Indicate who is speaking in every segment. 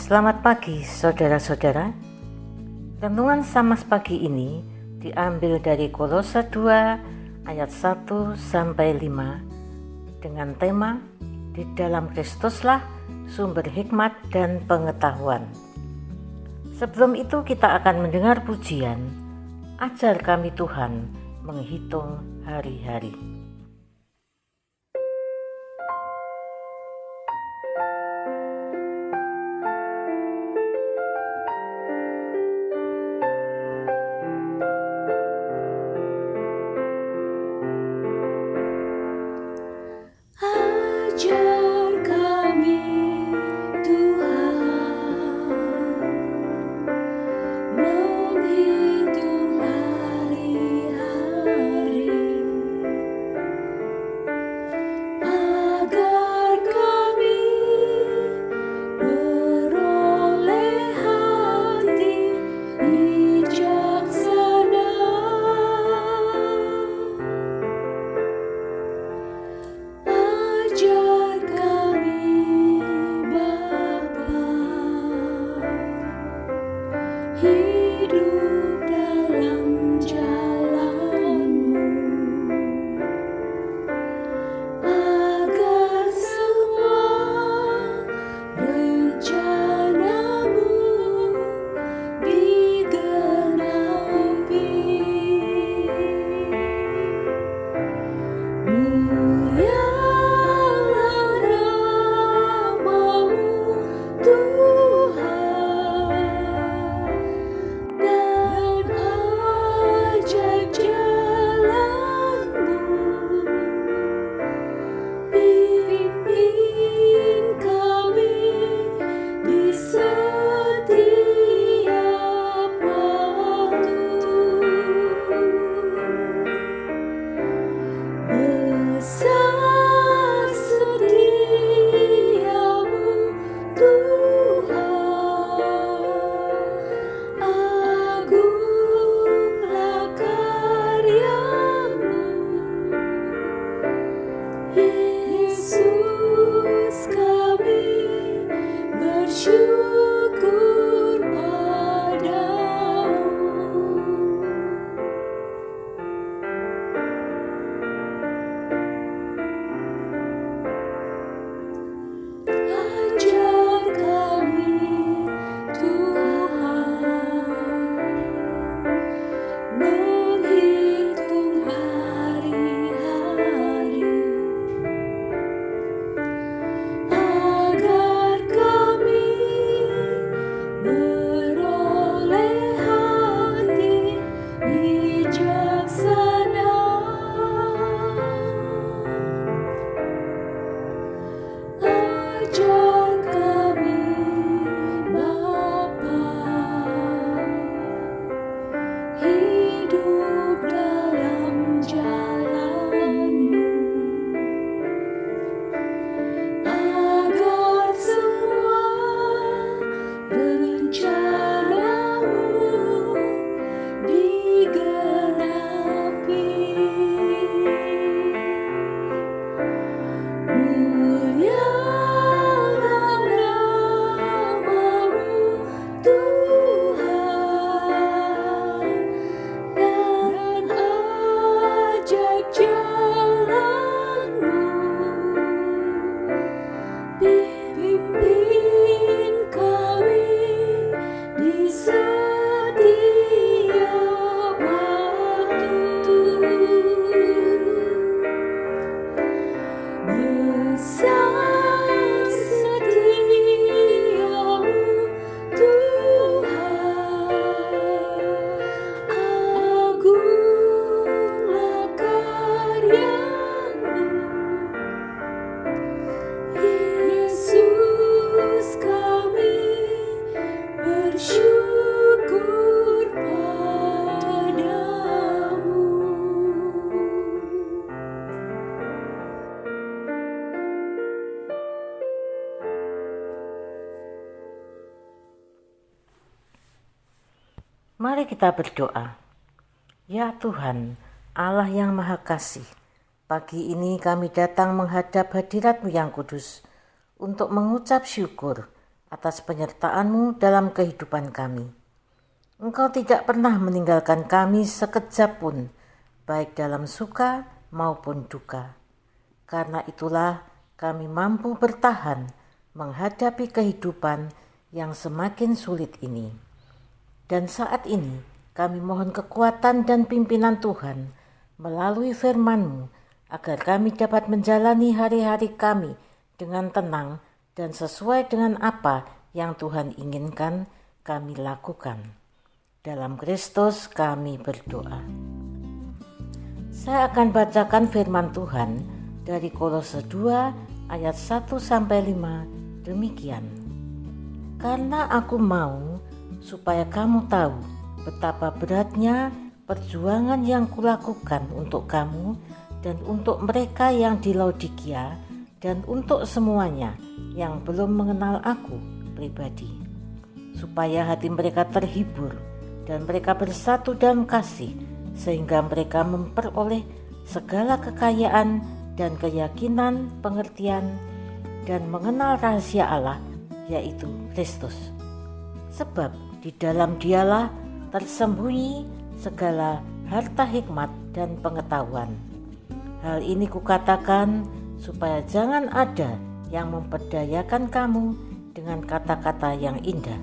Speaker 1: Selamat pagi saudara-saudara. Renungan Samas pagi ini diambil dari Kolose 2 ayat 1 sampai 5 dengan tema Di dalam Kristuslah sumber hikmat dan pengetahuan. Sebelum itu kita akan mendengar pujian Ajar kami Tuhan menghitung hari-hari.
Speaker 2: Ajar kami Tuhan menghitung hari-hari, agar kami beroleh hati bijaksana. Ajar kami Bapa, hidup dalam jalan-Mu, agar semua rencana-Mu digenapi. Mulialah nama-Mu Tuhan, dan ajaib jalan-Mu. Pimpin kami di setiap waktu. Besar setiamu Tuhan, agunglah karya-Mu. Yesus, kami bersyukur padamu. Ajar kami Tuhan menghitung hari-hari, agar kami beroleh hati bijaksana. Ajar kami Bapa, hidup dalam jalan-Mu, agar semua rencana-Mu digenapi. Mulialah nama-Mu Tuhan, dan ajaib jalan-Mu. Pimpin kami di setiap waktu. Besar setiamu Tuhan, agunglah karya-Mu. Yesus, kami bersyukur padamu.
Speaker 1: Mari kita berdoa. Ya Tuhan, Allah yang Maha Kasih, pagi ini kami datang menghadap hadirat-Mu yang kudus untuk mengucap syukur atas penyertaan-Mu dalam kehidupan kami. Engkau tidak pernah meninggalkan kami sekejap pun, baik dalam suka maupun duka. Karena itulah kami mampu bertahan menghadapi kehidupan yang semakin sulit ini. Dan saat ini kami mohon kekuatan dan pimpinan Tuhan melalui firman-Mu agar kami dapat menjalani hari-hari kami dengan tenang dan sesuai dengan apa yang Tuhan inginkan kami lakukan. Dalam Kristus kami berdoa. Saya akan bacakan firman Tuhan dari Kolose 2 ayat 1-5 demikian. Karena aku mau supaya kamu tahu betapa beratnya perjuangan yang kulakukan untuk kamu dan untuk mereka yang di Laodikia dan untuk semuanya yang belum mengenal aku pribadi, supaya hati mereka terhibur dan mereka bersatu dalam kasih, sehingga mereka memperoleh segala kekayaan dan keyakinan, pengertian, dan mengenal rahasia Allah, yaitu Kristus. Sebab di dalam Dialah tersembunyi segala harta hikmat dan pengetahuan. Hal ini kukatakan supaya jangan ada yang memperdayakan kamu dengan kata-kata yang indah.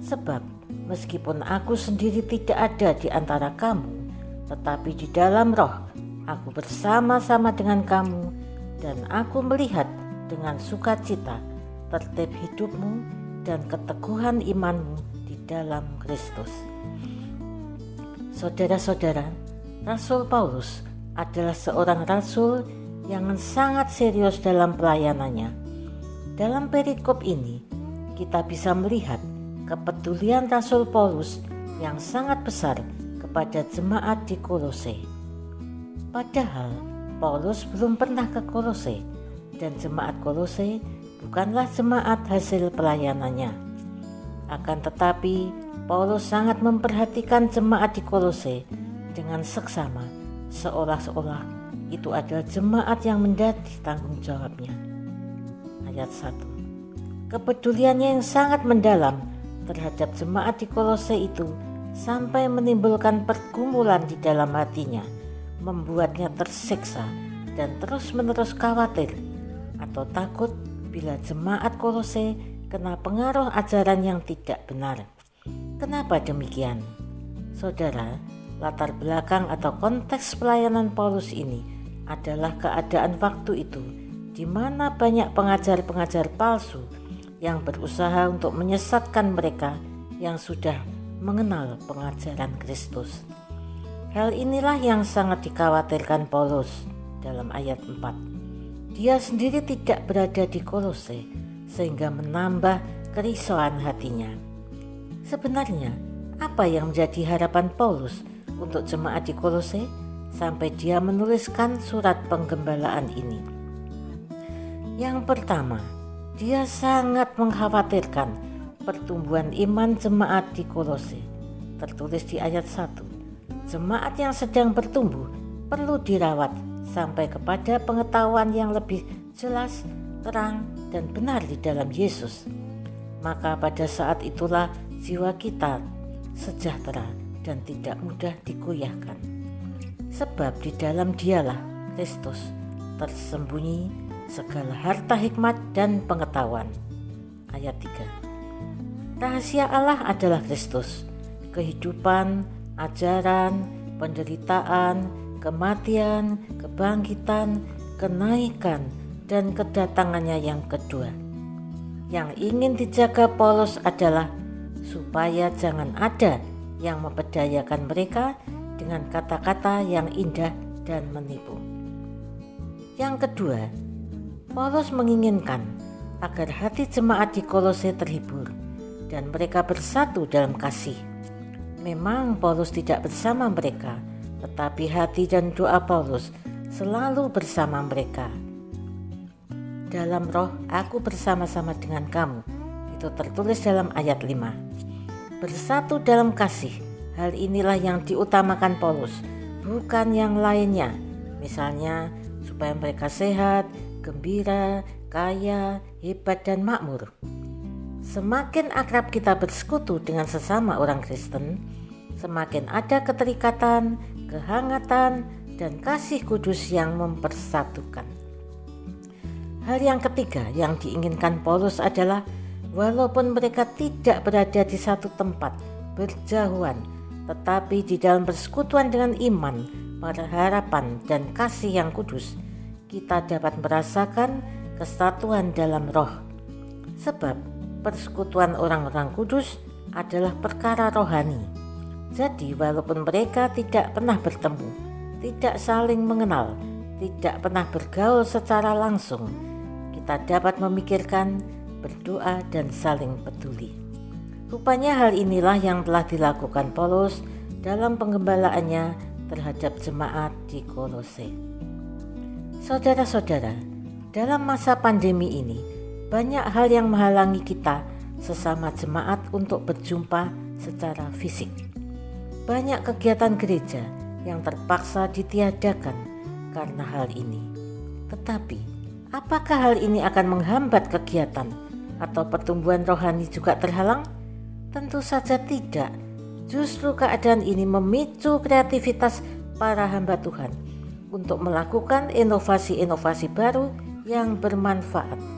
Speaker 1: Sebab meskipun aku sendiri tidak ada di antara kamu, tetapi di dalam roh aku bersama-sama dengan kamu, dan aku melihat dengan sukacita tertib hidupmu dan keteguhan imanmu di dalam Kristus. Saudara-saudara, Rasul Paulus adalah seorang rasul yang sangat serius dalam pelayanannya. Dalam perikop ini, kita bisa melihat kepedulian Rasul Paulus yang sangat besar kepada jemaat di Kolose. Padahal Paulus belum pernah ke Kolose, dan jemaat Kolose bukanlah jemaat hasil pelayanannya. Akan tetapi, Paulus sangat memperhatikan jemaat di Kolose dengan seksama, seolah-olah itu adalah jemaat yang menjadi tanggung jawabnya. Ayat 1. Kepeduliannya yang sangat mendalam terhadap jemaat di Kolose itu sampai menimbulkan pergumulan di dalam hatinya, membuatnya tersiksa dan terus-menerus khawatir atau takut bila jemaat Kolose kena pengaruh ajaran yang tidak benar. Kenapa demikian? Saudara, latar belakang atau konteks pelayanan Paulus ini adalah keadaan waktu itu di mana banyak pengajar-pengajar palsu yang berusaha untuk menyesatkan mereka yang sudah mengenal pengajaran Kristus. Hal inilah yang sangat dikhawatirkan Paulus dalam ayat 4. Dia sendiri tidak berada di Kolose sehingga menambah kerisauan hatinya. Sebenarnya, apa yang menjadi harapan Paulus untuk jemaat di Kolose sampai dia menuliskan surat penggembalaan ini? Yang pertama, dia sangat mengkhawatirkan pertumbuhan iman jemaat di Kolose. Tertulis di ayat 1, jemaat yang sedang bertumbuh perlu dirawat sampai kepada pengetahuan yang lebih jelas, terang, dan benar di dalam Yesus. Maka pada saat itulah jiwa kita sejahtera dan tidak mudah digoyahkan. Sebab di dalam Dialah, Kristus, tersembunyi segala harta hikmat dan pengetahuan. Ayat 3. Rahasia Allah adalah Kristus, kehidupan, ajaran, penderitaan, kematian, kebangkitan, kenaikan, dan kedatangannya yang kedua. Yang ingin dijaga Paulus adalah supaya jangan ada yang memperdayakan mereka dengan kata-kata yang indah dan menipu. Yang kedua, Paulus menginginkan agar hati jemaat di Kolose terhibur dan mereka bersatu dalam kasih. Memang Paulus tidak bersama mereka, tetapi hati dan doa Paulus selalu bersama mereka. Dalam roh aku bersama-sama dengan kamu, itu tertulis dalam ayat 5. Bersatu dalam kasih, hal inilah yang diutamakan Paulus, bukan yang lainnya. Misalnya supaya mereka sehat, gembira, kaya, hebat, dan makmur. Semakin akrab kita bersekutu dengan sesama orang Kristen, semakin ada keterikatan, kehangatan, dan kasih kudus yang mempersatukan. Hal yang ketiga yang diinginkan Paulus adalah walaupun mereka tidak berada di satu tempat berjauhan, tetapi di dalam persekutuan dengan iman, pengharapan, dan kasih yang kudus, kita dapat merasakan kesatuan dalam roh. Sebab persekutuan orang-orang kudus adalah perkara rohani. Jadi walaupun mereka tidak pernah bertemu, tidak saling mengenal, tidak pernah bergaul secara langsung, kita dapat memikirkan, berdoa, dan saling peduli. Rupanya hal inilah yang telah dilakukan Paulus dalam penggembalaannya terhadap jemaat di Kolose. Saudara-saudara, dalam masa pandemi ini, banyak hal yang menghalangi kita sesama jemaat untuk berjumpa secara fisik. Banyak kegiatan gereja yang terpaksa ditiadakan karena hal ini. Tetapi, apakah hal ini akan menghambat kegiatan atau pertumbuhan rohani juga terhalang? Tentu saja tidak. Justru keadaan ini memicu kreativitas para hamba Tuhan untuk melakukan inovasi-inovasi baru yang bermanfaat.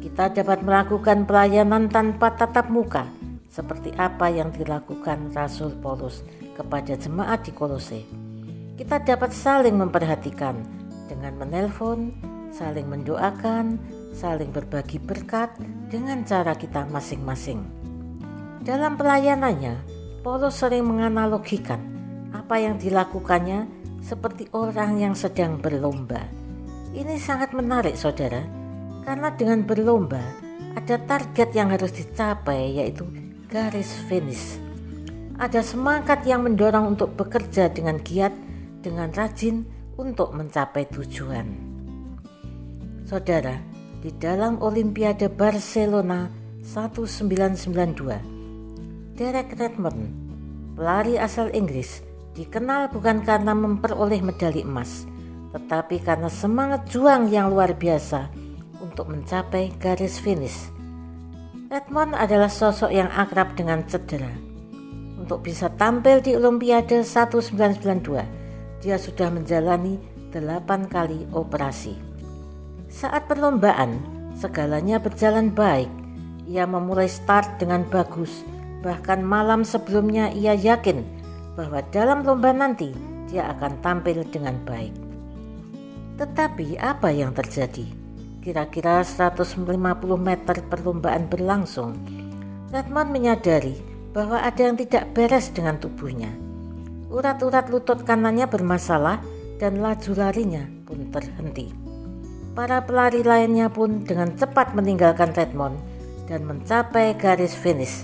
Speaker 1: Kita dapat melakukan pelayanan tanpa tatap muka, seperti apa yang dilakukan Rasul Paulus kepada jemaat di Kolose. Kita dapat saling memperhatikan dengan menelpon, saling mendoakan, saling berbagi berkat dengan cara kita masing-masing. Dalam pelayanannya, Paulus sering menganalogikan apa yang dilakukannya seperti orang yang sedang berlomba. Ini sangat menarik, saudara, karena dengan berlomba ada target yang harus dicapai, yaitu garis finish. Ada semangat yang mendorong untuk bekerja dengan giat, dengan rajin untuk mencapai tujuan. Saudara, di dalam Olimpiade Barcelona 1992, Derek Redmond, pelari asal Inggris, dikenal bukan karena memperoleh medali emas, tetapi karena semangat juang yang luar biasa untuk mencapai garis finish. Redmond adalah sosok yang akrab dengan cedera. Untuk bisa tampil di Olimpiade 1992, dia sudah menjalani 8 kali operasi. Saat perlombaan, segalanya berjalan baik. Ia memulai start dengan bagus. Bahkan malam sebelumnya ia yakin bahwa dalam lomba nanti dia akan tampil dengan baik. Tetapi apa yang terjadi? Kira-kira 150 meter perlombaan berlangsung, Redmond menyadari bahwa ada yang tidak beres dengan tubuhnya. Urat-urat lutut kanannya bermasalah dan laju larinya pun terhenti. Para pelari lainnya pun dengan cepat meninggalkan Redmond dan mencapai garis finish.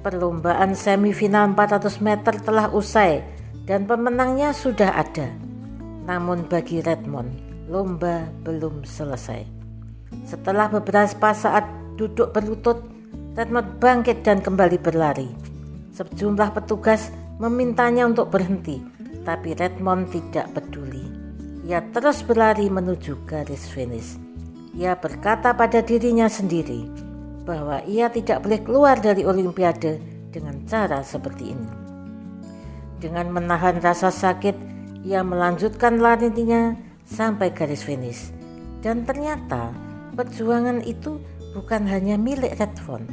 Speaker 1: Perlombaan semifinal 400 meter telah usai dan pemenangnya sudah ada. Namun bagi Redmond, lomba belum selesai. Setelah beberapa saat duduk berlutut, Redmond bangkit dan kembali berlari. Sejumlah petugas memintanya untuk berhenti, tapi Redmond tidak peduli. Ia terus berlari menuju garis finish. Ia berkata pada dirinya sendiri bahwa ia tidak boleh keluar dari Olimpiade dengan cara seperti ini. Dengan menahan rasa sakit, ia melanjutkan larinya sampai garis finish. Dan ternyata perjuangan itu bukan hanya milik Redmond,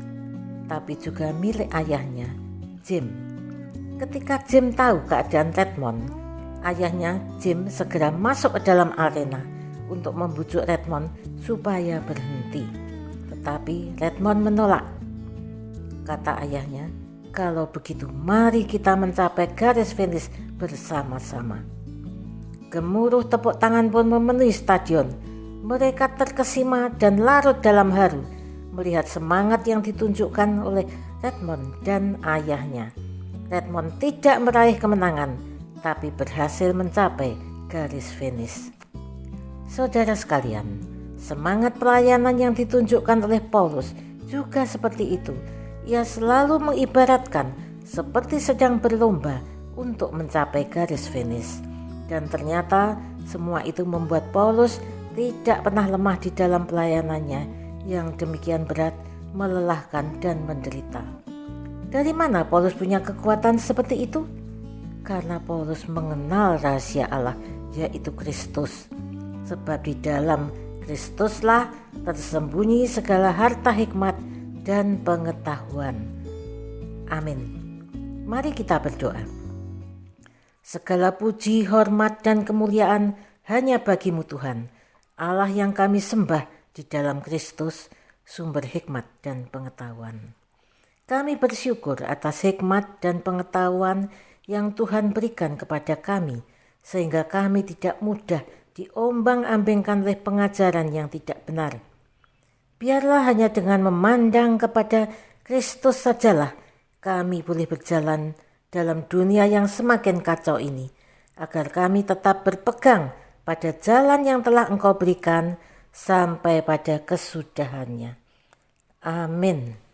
Speaker 1: tapi juga milik ayahnya, Jim. Ketika Jim tahu keadaan Redmond, ayahnya Jim segera masuk ke dalam arena untuk membujuk Redmond supaya berhenti. Tetapi Redmond menolak. Kata ayahnya, kalau begitu mari kita mencapai garis finish bersama-sama. Gemuruh tepuk tangan pun memenuhi stadion. Mereka terkesima dan larut dalam haru melihat semangat yang ditunjukkan oleh Redmond dan ayahnya. Redmond tidak meraih kemenangan, tapi berhasil mencapai garis finish. Saudara sekalian, semangat pelayanan yang ditunjukkan oleh Paulus juga seperti itu. Ia selalu mengibaratkan seperti sedang berlomba untuk mencapai garis finish. Dan ternyata semua itu membuat Paulus tidak pernah lemah di dalam pelayanannya yang demikian berat melelahkan dan menderita. Dari mana Paulus punya kekuatan seperti itu? Karena Paulus mengenal rahasia Allah, yaitu Kristus. Sebab di dalam Kristuslah tersembunyi segala harta hikmat dan pengetahuan. Amin. Mari kita berdoa. Segala puji, hormat, dan kemuliaan hanya bagimu Tuhan, Allah yang kami sembah di dalam Kristus, sumber hikmat dan pengetahuan. Kami bersyukur atas hikmat dan pengetahuan yang Tuhan berikan kepada kami, sehingga kami tidak mudah diombang-ambingkan oleh pengajaran yang tidak benar. Biarlah hanya dengan memandang kepada Kristus sajalah kami boleh berjalan dalam dunia yang semakin kacau ini, agar kami tetap berpegang pada jalan yang telah Engkau berikan sampai pada kesudahannya. Amin.